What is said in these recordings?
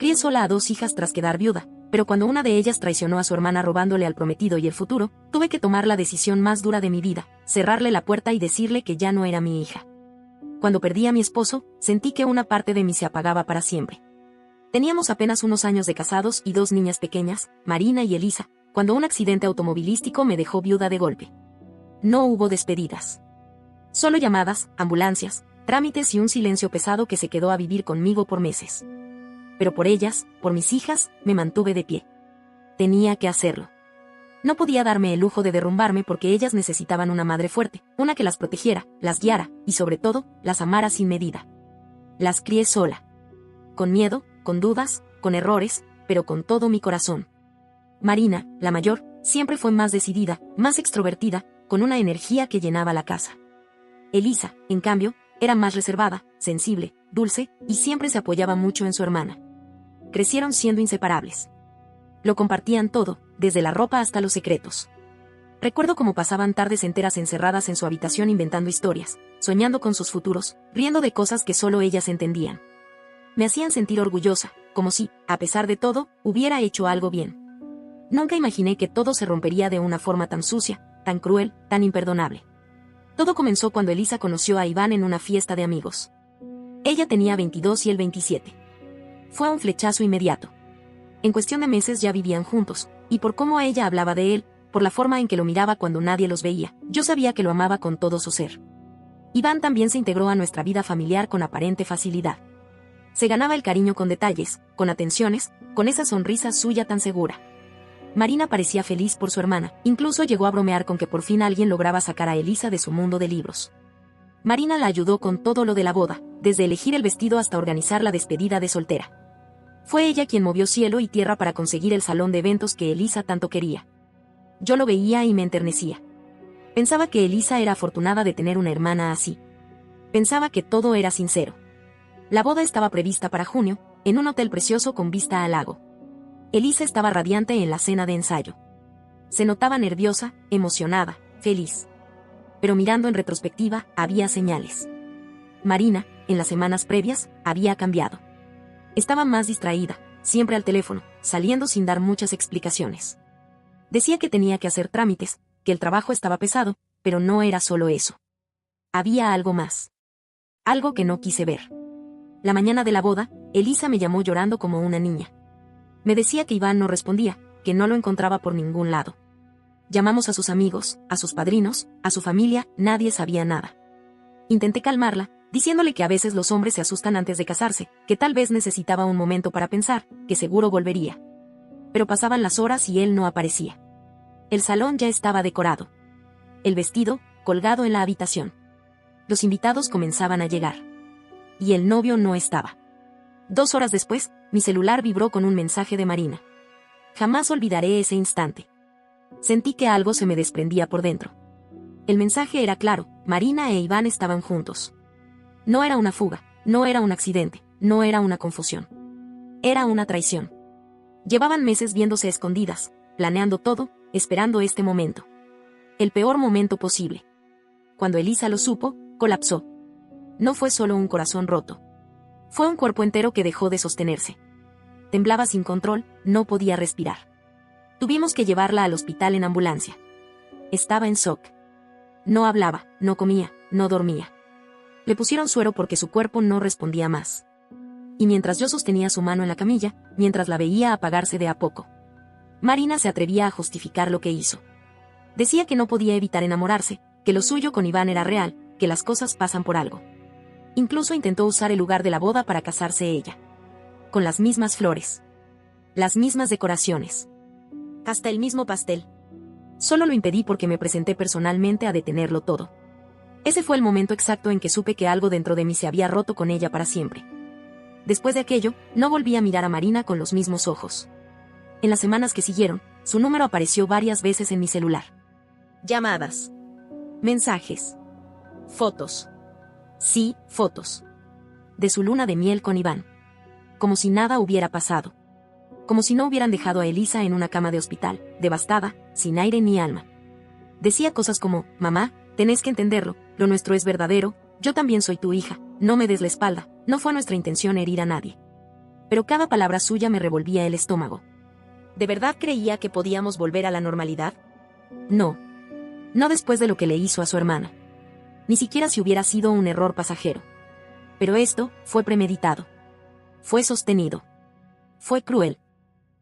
Crié sola a 2 hijas tras quedar viuda, pero cuando una de ellas traicionó a su hermana robándole al prometido y el futuro, tuve que tomar la decisión más dura de mi vida, cerrarle la puerta y decirle que ya no era mi hija. Cuando perdí a mi esposo, sentí que una parte de mí se apagaba para siempre. Teníamos apenas unos años de casados y 2 niñas pequeñas, Marina y Elisa, cuando un accidente automovilístico me dejó viuda de golpe. No hubo despedidas. Solo llamadas, ambulancias, trámites y un silencio pesado que se quedó a vivir conmigo por meses. Pero por ellas, por mis hijas, me mantuve de pie. Tenía que hacerlo. No podía darme el lujo de derrumbarme porque ellas necesitaban una madre fuerte, una que las protegiera, las guiara, y sobre todo, las amara sin medida. Las crié sola. Con miedo, con dudas, con errores, pero con todo mi corazón. Marina, la mayor, siempre fue más decidida, más extrovertida, con una energía que llenaba la casa. Elisa, en cambio, era más reservada, sensible, dulce, y siempre se apoyaba mucho en su hermana. Crecieron siendo inseparables. Lo compartían todo, desde la ropa hasta los secretos. Recuerdo cómo pasaban tardes enteras encerradas en su habitación inventando historias, soñando con sus futuros, riendo de cosas que solo ellas entendían. Me hacían sentir orgullosa, como si, a pesar de todo, hubiera hecho algo bien. Nunca imaginé que todo se rompería de una forma tan sucia, tan cruel, tan imperdonable. Todo comenzó cuando Elisa conoció a Iván en una fiesta de amigos. Ella tenía 22 y él 27. Fue un flechazo inmediato. En cuestión de meses ya vivían juntos, y por cómo ella hablaba de él, por la forma en que lo miraba cuando nadie los veía, yo sabía que lo amaba con todo su ser. Iván también se integró a nuestra vida familiar con aparente facilidad. Se ganaba el cariño con detalles, con atenciones, con esa sonrisa suya tan segura. Marina parecía feliz por su hermana, incluso llegó a bromear con que por fin alguien lograba sacar a Elisa de su mundo de libros. Marina la ayudó con todo lo de la boda, desde elegir el vestido hasta organizar la despedida de soltera. Fue ella quien movió cielo y tierra para conseguir el salón de eventos que Elisa tanto quería. Yo lo veía y me enternecía. Pensaba que Elisa era afortunada de tener una hermana así. Pensaba que todo era sincero. La boda estaba prevista para junio, en un hotel precioso con vista al lago. Elisa estaba radiante en la cena de ensayo. Se notaba nerviosa, emocionada, feliz. Pero mirando en retrospectiva, había señales. Marina, en las semanas previas, había cambiado. Estaba más distraída, siempre al teléfono, saliendo sin dar muchas explicaciones. Decía que tenía que hacer trámites, que el trabajo estaba pesado, pero no era solo eso. Había algo más. Algo que no quise ver. La mañana de la boda, Elisa me llamó llorando como una niña. Me decía que Iván no respondía, que no lo encontraba por ningún lado. Llamamos a sus amigos, a sus padrinos, a su familia, nadie sabía nada. Intenté calmarla, diciéndole que a veces los hombres se asustan antes de casarse, que tal vez necesitaba un momento para pensar, que seguro volvería. Pero pasaban las horas y él no aparecía. El salón ya estaba decorado. El vestido, colgado en la habitación. Los invitados comenzaban a llegar. Y el novio no estaba. 2 horas después, mi celular vibró con un mensaje de Marina. Jamás olvidaré ese instante. Sentí que algo se me desprendía por dentro. El mensaje era claro, Marina e Iván estaban juntos. No era una fuga, no era un accidente, no era una confusión. Era una traición. Llevaban meses viéndose a escondidas, planeando todo, esperando este momento. El peor momento posible. Cuando Elisa lo supo, colapsó. No fue solo un corazón roto. Fue un cuerpo entero que dejó de sostenerse. Temblaba sin control, no podía respirar. Tuvimos que llevarla al hospital en ambulancia. Estaba en shock. No hablaba, no comía, no dormía. Le pusieron suero porque su cuerpo no respondía más. Y mientras yo sostenía su mano en la camilla, mientras la veía apagarse de a poco, Marina se atrevía a justificar lo que hizo. Decía que no podía evitar enamorarse, que lo suyo con Iván era real, que las cosas pasan por algo. Incluso intentó usar el lugar de la boda para casarse ella. Con las mismas flores. Las mismas decoraciones. Hasta el mismo pastel. Solo lo impedí porque me presenté personalmente a detenerlo todo. Ese fue el momento exacto en que supe que algo dentro de mí se había roto con ella para siempre. Después de aquello, no volví a mirar a Marina con los mismos ojos. En las semanas que siguieron, su número apareció varias veces en mi celular. Llamadas. Mensajes. Fotos. Sí, fotos. De su luna de miel con Iván. Como si nada hubiera pasado. Como si no hubieran dejado a Elisa en una cama de hospital, devastada, sin aire ni alma. Decía cosas como, mamá, tenés que entenderlo, lo nuestro es verdadero, yo también soy tu hija, no me des la espalda, no fue nuestra intención herir a nadie. Pero cada palabra suya me revolvía el estómago. ¿De verdad creía que podíamos volver a la normalidad? No. No después de lo que le hizo a su hermana. Ni siquiera si hubiera sido un error pasajero. Pero esto fue premeditado. Fue sostenido. Fue cruel.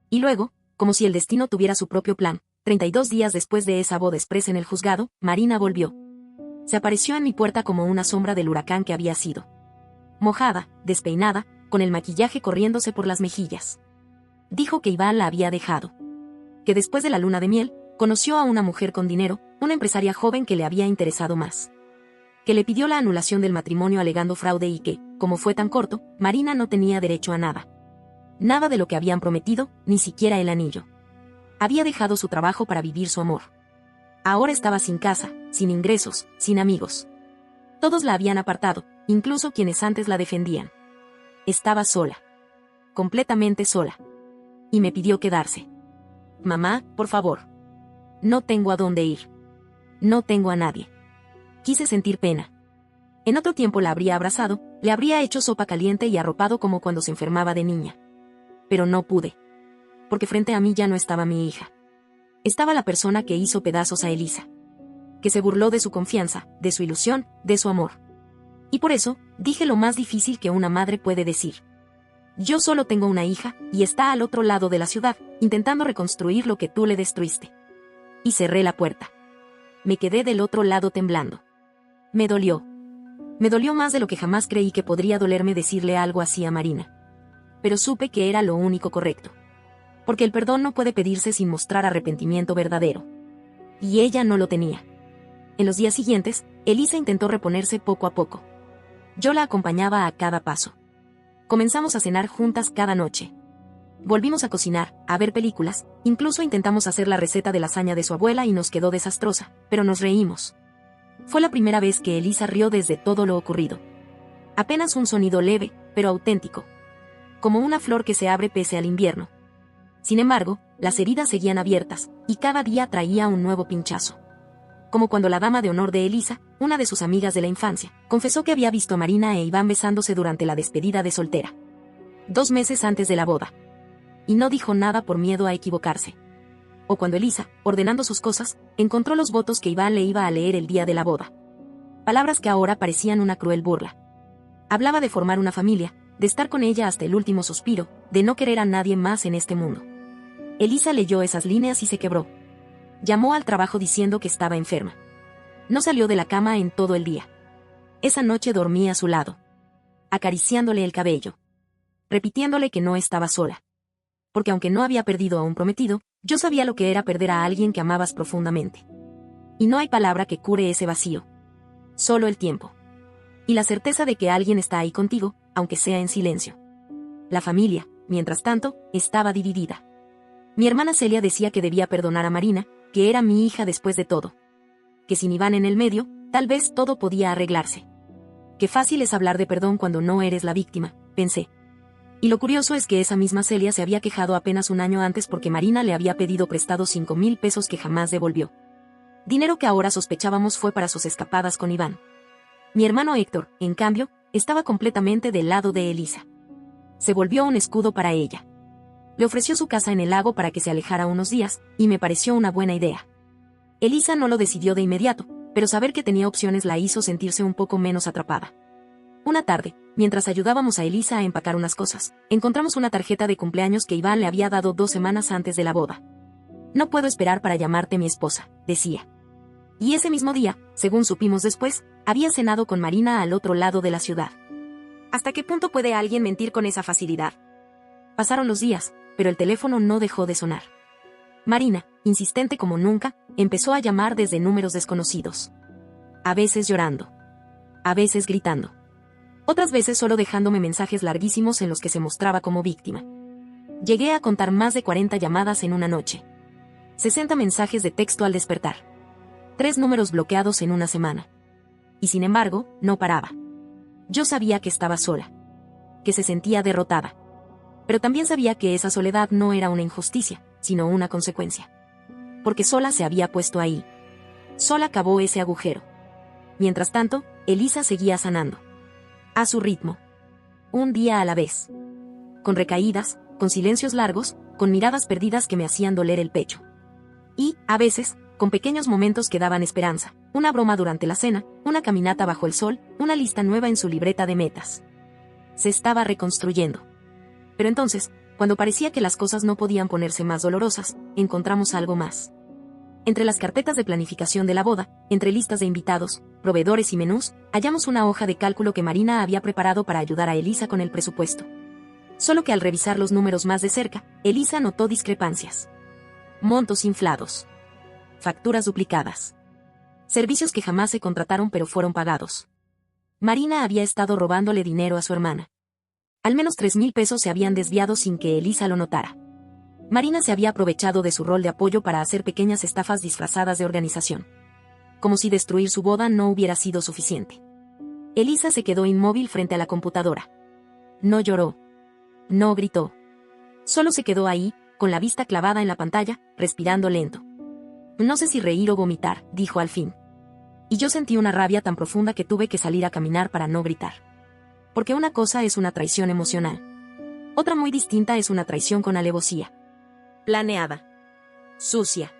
Y luego, como si el destino tuviera su propio plan, 32 días después de esa boda expresa en el juzgado, Marina volvió. Se apareció en mi puerta como una sombra del huracán que había sido. Mojada, despeinada, con el maquillaje corriéndose por las mejillas. Dijo que Iván la había dejado. Que después de la luna de miel, conoció a una mujer con dinero, una empresaria joven que le había interesado más. Que le pidió la anulación del matrimonio alegando fraude y que, como fue tan corto, Marina no tenía derecho a nada. Nada de lo que habían prometido, ni siquiera el anillo. Había dejado su trabajo para vivir su amor. Ahora estaba sin casa, sin ingresos, sin amigos. Todos la habían apartado, incluso quienes antes la defendían. Estaba sola. Completamente sola. Y me pidió quedarse. Mamá, por favor. No tengo a dónde ir. No tengo a nadie. Quise sentir pena. En otro tiempo la habría abrazado, le habría hecho sopa caliente y arropado como cuando se enfermaba de niña. Pero no pude. Porque frente a mí ya no estaba mi hija. Estaba la persona que hizo pedazos a Elisa. Que se burló de su confianza, de su ilusión, de su amor. Y por eso, dije lo más difícil que una madre puede decir. Yo solo tengo una hija, y está al otro lado de la ciudad, intentando reconstruir lo que tú le destruiste. Y cerré la puerta. Me quedé del otro lado temblando. Me dolió. Me dolió más de lo que jamás creí que podría dolerme decirle algo así a Marina. Pero supe que era lo único correcto. Porque el perdón no puede pedirse sin mostrar arrepentimiento verdadero. Y ella no lo tenía. En los días siguientes, Elisa intentó reponerse poco a poco. Yo la acompañaba a cada paso. Comenzamos a cenar juntas cada noche. Volvimos a cocinar, a ver películas, incluso intentamos hacer la receta de lasaña de su abuela y nos quedó desastrosa, pero nos reímos. Fue la primera vez que Elisa rió desde todo lo ocurrido. Apenas un sonido leve, pero auténtico. Como una flor que se abre pese al invierno. Sin embargo, las heridas seguían abiertas, y cada día traía un nuevo pinchazo. Como cuando la dama de honor de Elisa, una de sus amigas de la infancia, confesó que había visto a Marina e Iván besándose durante la despedida de soltera. 2 meses antes de la boda. Y no dijo nada por miedo a equivocarse. O cuando Elisa, ordenando sus cosas, encontró los votos que Iván le iba a leer el día de la boda. Palabras que ahora parecían una cruel burla. Hablaba de formar una familia, de estar con ella hasta el último suspiro, de no querer a nadie más en este mundo. Elisa leyó esas líneas y se quebró. Llamó al trabajo diciendo que estaba enferma. No salió de la cama en todo el día. Esa noche dormí a su lado, acariciándole el cabello, repitiéndole que no estaba sola. Porque aunque no había perdido a un prometido, yo sabía lo que era perder a alguien que amabas profundamente. Y no hay palabra que cure ese vacío. Solo el tiempo. Y la certeza de que alguien está ahí contigo, aunque sea en silencio. La familia, mientras tanto, estaba dividida. Mi hermana Celia decía que debía perdonar a Marina, que era mi hija después de todo. Que sin Iván en el medio, tal vez todo podía arreglarse. Qué fácil es hablar de perdón cuando no eres la víctima, pensé. Y lo curioso es que esa misma Celia se había quejado apenas un año antes porque Marina le había pedido prestado 5,000 pesos que jamás devolvió. Dinero que ahora sospechábamos fue para sus escapadas con Iván. Mi hermano Héctor, en cambio, estaba completamente del lado de Elisa. Se volvió un escudo para ella. Le ofreció su casa en el lago para que se alejara unos días, y me pareció una buena idea. Elisa no lo decidió de inmediato, pero saber que tenía opciones la hizo sentirse un poco menos atrapada. Una tarde, mientras ayudábamos a Elisa a empacar unas cosas, encontramos una tarjeta de cumpleaños que Iván le había dado 2 semanas antes de la boda. No puedo esperar para llamarte mi esposa, decía. Y ese mismo día, según supimos después, había cenado con Marina al otro lado de la ciudad. ¿Hasta qué punto puede alguien mentir con esa facilidad? Pasaron los días, pero el teléfono no dejó de sonar. Marina, insistente como nunca, empezó a llamar desde números desconocidos. A veces llorando. A veces gritando. Otras veces solo dejándome mensajes larguísimos en los que se mostraba como víctima. Llegué a contar más de 40 llamadas en una noche. 60 mensajes de texto al despertar. 3 números bloqueados en una semana. Y sin embargo, no paraba. Yo sabía que estaba sola. Que se sentía derrotada. Pero también sabía que esa soledad no era una injusticia, sino una consecuencia. Porque sola se había puesto ahí. Sola cavó ese agujero. Mientras tanto, Elisa seguía sanando. A su ritmo. Un día a la vez. con recaídas, con silencios largos, con miradas perdidas que me hacían doler el pecho. Y, a veces, con pequeños momentos que daban esperanza, una broma durante la cena, una caminata bajo el sol, una lista nueva en su libreta de metas. Se estaba reconstruyendo. Pero entonces, cuando parecía que las cosas no podían ponerse más dolorosas, encontramos algo más. Entre las carpetas de planificación de la boda, entre listas de invitados, proveedores y menús, hallamos una hoja de cálculo que Marina había preparado para ayudar a Elisa con el presupuesto. Solo que al revisar los números más de cerca, Elisa notó discrepancias. Montos inflados. Facturas duplicadas. Servicios que jamás se contrataron pero fueron pagados. Marina había estado robándole dinero a su hermana. Al menos 3,000 pesos se habían desviado sin que Elisa lo notara. Marina se había aprovechado de su rol de apoyo para hacer pequeñas estafas disfrazadas de organización. Como si destruir su boda no hubiera sido suficiente. Elisa se quedó inmóvil frente a la computadora. No lloró. No gritó. Solo se quedó ahí, con la vista clavada en la pantalla, respirando lento. No sé si reír o vomitar, dijo al fin. Y yo sentí una rabia tan profunda que tuve que salir a caminar para no gritar. Porque una cosa es una traición emocional. Otra muy distinta es una traición con alevosía. Planeada. Sucia.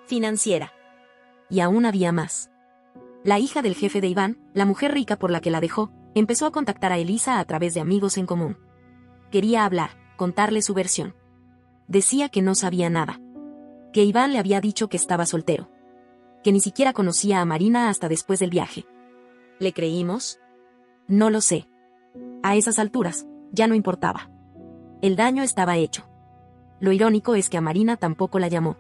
Financiera. Y aún había más. La hija del jefe de Iván, la mujer rica por la que la dejó, empezó a contactar a Elisa a través de amigos en común. Quería hablar, contarle su versión. Decía que no sabía nada. Que Iván le había dicho que estaba soltero. Que ni siquiera conocía a Marina hasta después del viaje. ¿Le creímos? No lo sé. A esas alturas, ya no importaba. El daño estaba hecho. Lo irónico es que a Marina tampoco la llamó.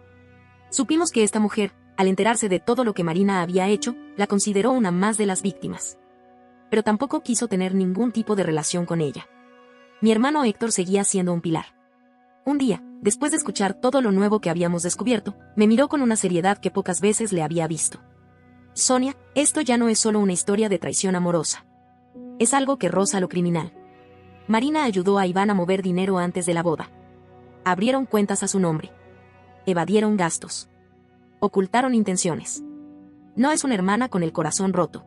Supimos que esta mujer, al enterarse de todo lo que Marina había hecho, la consideró una más de las víctimas. Pero tampoco quiso tener ningún tipo de relación con ella. Mi hermano Héctor seguía siendo un pilar. Un día, después de escuchar todo lo nuevo que habíamos descubierto, me miró con una seriedad que pocas veces le había visto. Sonia, esto ya no es solo una historia de traición amorosa. Es algo que roza lo criminal. Marina ayudó a Iván a mover dinero antes de la boda. Abrieron cuentas a su nombre. Evadieron gastos. Ocultaron intenciones. No es una hermana con el corazón roto.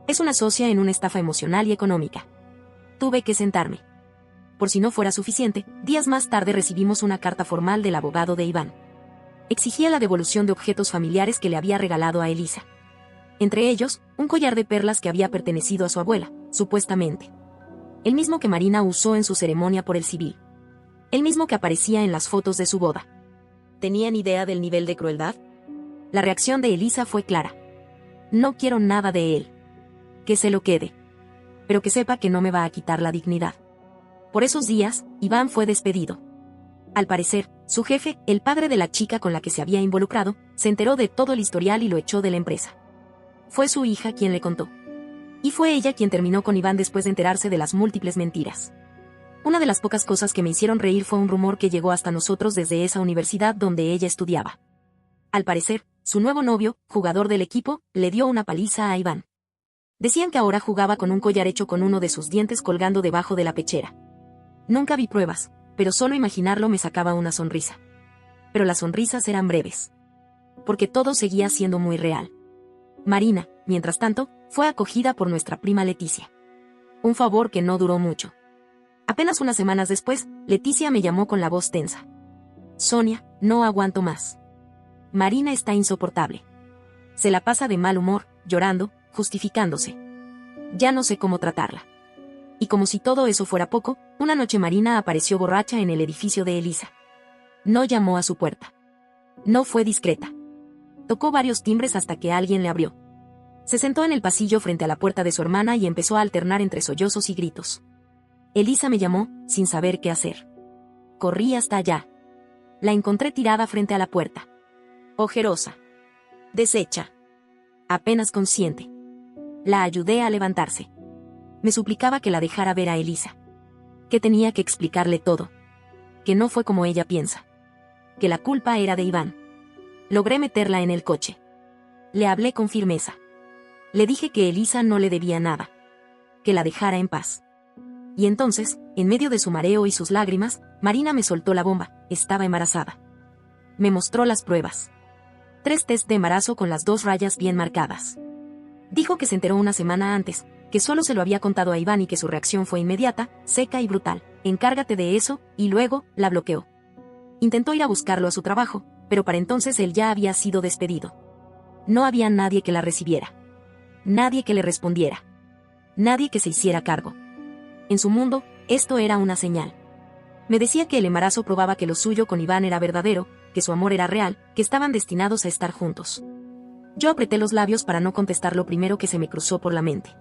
Es una socia en una estafa emocional y económica. Tuve que sentarme. Por si no fuera suficiente, días más tarde recibimos una carta formal del abogado de Iván. Exigía la devolución de objetos familiares que le había regalado a Elisa. Entre ellos, un collar de perlas que había pertenecido a su abuela, supuestamente. El mismo que Marina usó en su ceremonia por el civil. El mismo que aparecía en las fotos de su boda. ¿Tenían idea del nivel de crueldad? La reacción de Elisa fue clara. No quiero nada de él. Que se lo quede. Pero que sepa que no me va a quitar la dignidad. Por esos días, Iván fue despedido. Al parecer, su jefe, el padre de la chica con la que se había involucrado, se enteró de todo el historial y lo echó de la empresa. Fue su hija quien le contó. Y fue ella quien terminó con Iván después de enterarse de las múltiples mentiras. Una de las pocas cosas que me hicieron reír fue un rumor que llegó hasta nosotros desde esa universidad donde ella estudiaba. Al parecer, su nuevo novio, jugador del equipo, le dio una paliza a Iván. Decían que ahora jugaba con un collar hecho con uno de sus dientes colgando debajo de la pechera. Nunca vi pruebas, pero solo imaginarlo me sacaba una sonrisa. Pero las sonrisas eran breves. Porque todo seguía siendo muy real. Marina, mientras tanto, fue acogida por nuestra prima Leticia. Un favor que no duró mucho. Apenas unas semanas después, Leticia me llamó con la voz tensa. Sonia, no aguanto más. Marina está insoportable. Se la pasa de mal humor, llorando, justificándose. Ya no sé cómo tratarla. Y como si todo eso fuera poco, una noche Marina apareció borracha en el edificio de Elisa. No llamó a su puerta. No fue discreta. Tocó varios timbres hasta que alguien le abrió. Se sentó en el pasillo frente a la puerta de su hermana y empezó a alternar entre sollozos y gritos. Elisa me llamó, sin saber qué hacer. Corrí hasta allá. La encontré tirada frente a la puerta. Ojerosa. Deshecha. Apenas consciente. La ayudé a levantarse. Me suplicaba que la dejara ver a Elisa. Que tenía que explicarle todo. Que no fue como ella piensa. Que la culpa era de Iván. Logré meterla en el coche. Le hablé con firmeza. Le dije que Elisa no le debía nada. Que la dejara en paz. Y entonces, en medio de su mareo y sus lágrimas, Marina me soltó la bomba, estaba embarazada. Me mostró las pruebas. 3 test de embarazo con las 2 rayas bien marcadas. Dijo que se enteró una semana antes, que solo se lo había contado a Iván y que su reacción fue inmediata, seca y brutal, encárgate de eso, y luego, la bloqueó. Intentó ir a buscarlo a su trabajo, pero para entonces él ya había sido despedido. No había nadie que la recibiera. Nadie que le respondiera. Nadie que se hiciera cargo. En su mundo, esto era una señal. Me decía que el embarazo probaba que lo suyo con Iván era verdadero, que su amor era real, que estaban destinados a estar juntos. Yo apreté los labios para no contestar lo primero que se me cruzó por la mente.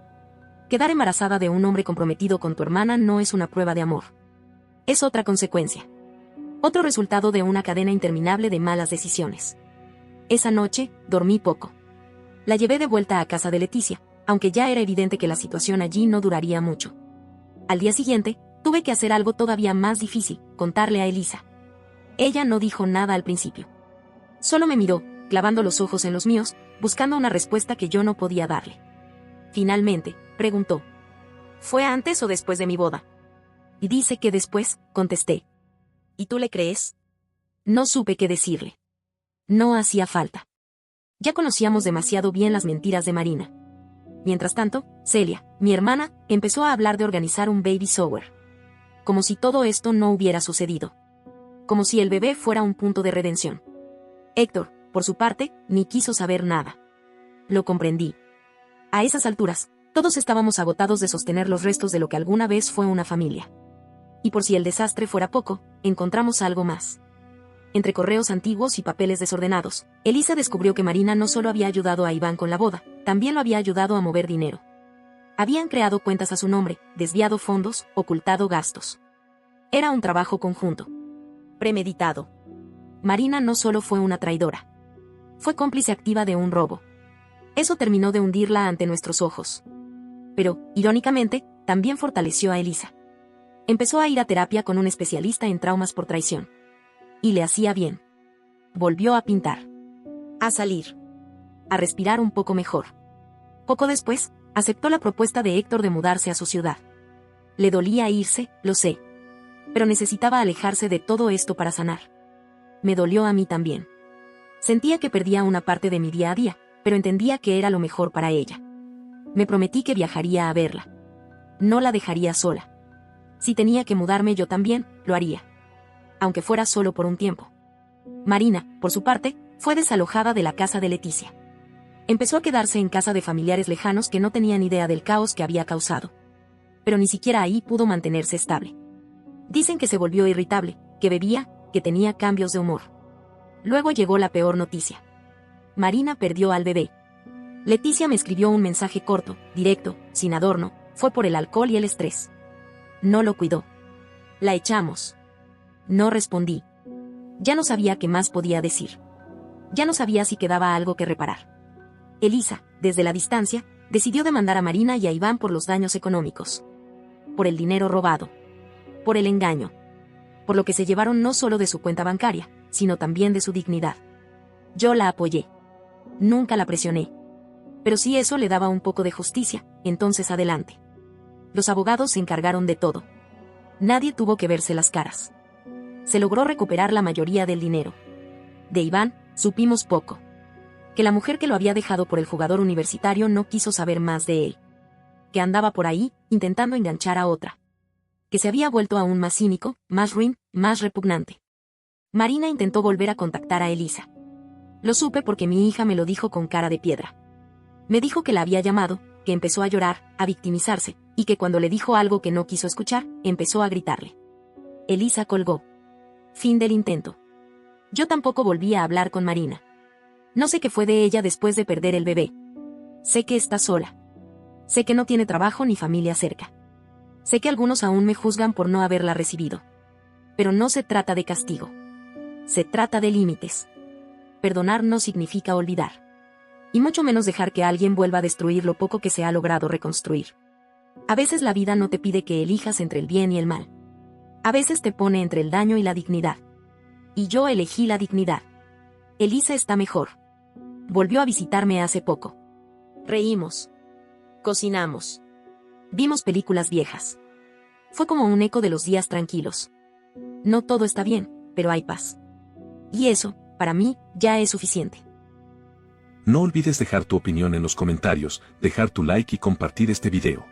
Quedar embarazada de un hombre comprometido con tu hermana no es una prueba de amor. Es otra consecuencia. Otro resultado de una cadena interminable de malas decisiones. Esa noche, dormí poco. La llevé de vuelta a casa de Leticia, aunque ya era evidente que la situación allí no duraría mucho. Al día siguiente, tuve que hacer algo todavía más difícil, contarle a Elisa. Ella no dijo nada al principio. Solo me miró, clavando los ojos en los míos, buscando una respuesta que yo no podía darle. Finalmente, preguntó: ¿fue antes o después de mi boda? Y dice que después, contesté. ¿Y tú le crees? No supe qué decirle. No hacía falta. Ya conocíamos demasiado bien las mentiras de Marina. Mientras tanto, Celia, mi hermana, empezó a hablar de organizar un baby shower. Como si todo esto no hubiera sucedido. Como si el bebé fuera un punto de redención. Héctor, por su parte, ni quiso saber nada. Lo comprendí. A esas alturas, todos estábamos agotados de sostener los restos de lo que alguna vez fue una familia. Y por si el desastre fuera poco, encontramos algo más. Entre correos antiguos y papeles desordenados, Elisa descubrió que Marina no solo había ayudado a Iván con la boda, también lo había ayudado a mover dinero. Habían creado cuentas a su nombre, desviado fondos, ocultado gastos. Era un trabajo conjunto. Premeditado. Marina no solo fue una traidora. Fue cómplice activa de un robo. Eso terminó de hundirla ante nuestros ojos. Pero, irónicamente, también fortaleció a Elisa. Empezó a ir a terapia con un especialista en traumas por traición. Y le hacía bien. Volvió a pintar. A salir. A respirar un poco mejor. Poco después, aceptó la propuesta de Héctor de mudarse a su ciudad. Le dolía irse, lo sé. Pero necesitaba alejarse de todo esto para sanar. Me dolió a mí también. Sentía que perdía una parte de mi día a día, pero entendía que era lo mejor para ella. Me prometí que viajaría a verla. No la dejaría sola. Si tenía que mudarme yo también, lo haría. Aunque fuera solo por un tiempo. Marina, por su parte, fue desalojada de la casa de Leticia. Empezó a quedarse en casa de familiares lejanos que no tenían idea del caos que había causado. Pero ni siquiera ahí pudo mantenerse estable. Dicen que se volvió irritable, que bebía, que tenía cambios de humor. Luego llegó la peor noticia. Marina perdió al bebé. Leticia me escribió un mensaje corto, directo, sin adorno, fue por el alcohol y el estrés. No lo cuidó. La echamos. No respondí. Ya no sabía qué más podía decir. Ya no sabía si quedaba algo que reparar. Elisa, desde la distancia, decidió demandar a Marina y a Iván por los daños económicos. Por el dinero robado. Por el engaño. Por lo que se llevaron no solo de su cuenta bancaria, sino también de su dignidad. Yo la apoyé. Nunca la presioné. Pero si eso le daba un poco de justicia, entonces adelante. Los abogados se encargaron de todo. Nadie tuvo que verse las caras. Se logró recuperar la mayoría del dinero. De Iván, supimos poco. Que la mujer que lo había dejado por el jugador universitario no quiso saber más de él. Que andaba por ahí, intentando enganchar a otra. Que se había vuelto aún más cínico, más ruin, más repugnante. Marina intentó volver a contactar a Elisa. Lo supe porque mi hija me lo dijo con cara de piedra. Me dijo que la había llamado, que empezó a llorar, a victimizarse, y que cuando le dijo algo que no quiso escuchar, empezó a gritarle. Elisa colgó. Fin del intento. Yo tampoco volví a hablar con Marina. No sé qué fue de ella después de perder el bebé. Sé que está sola. Sé que no tiene trabajo ni familia cerca. Sé que algunos aún me juzgan por no haberla recibido. Pero no se trata de castigo. Se trata de límites. Perdonar no significa olvidar. Y mucho menos dejar que alguien vuelva a destruir lo poco que se ha logrado reconstruir. A veces la vida no te pide que elijas entre el bien y el mal. A veces te pone entre el daño y la dignidad. Y yo elegí la dignidad. Elisa está mejor. Volvió a visitarme hace poco. Reímos. Cocinamos. Vimos películas viejas. Fue como un eco de los días tranquilos. No todo está bien, pero hay paz. Y eso, para mí, ya es suficiente. No olvides dejar tu opinión en los comentarios, dejar tu like y compartir este video.